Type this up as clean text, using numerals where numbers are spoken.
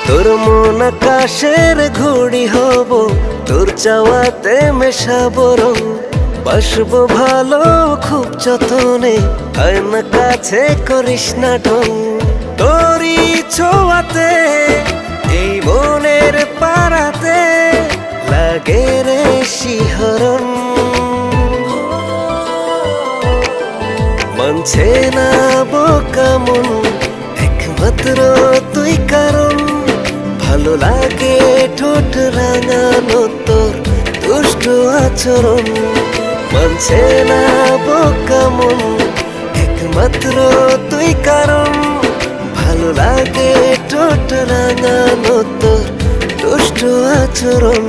তোর মন আকাশের ঘড়ি হব, তোর চাওয়াতে মেশাবো রং। বাসবো ভালো খুব যতনে, আয় না কাছে করিস না ঢং। তোরই ছোঁয়াতে এই মনের পাড়াতে লাগে রে শিহরণ। মানছে না বোকা মন, একমাত্র তুই কারণ। ভালো লাগে ঠোঁট রাঙানো তোর দুষ্ট আচরণ। মানছে না বোকা মন, একমাত্র তুই কারণ। ভালো লাগে ঠোঁট রাঙানো তোর দুষ্ট আচরণ।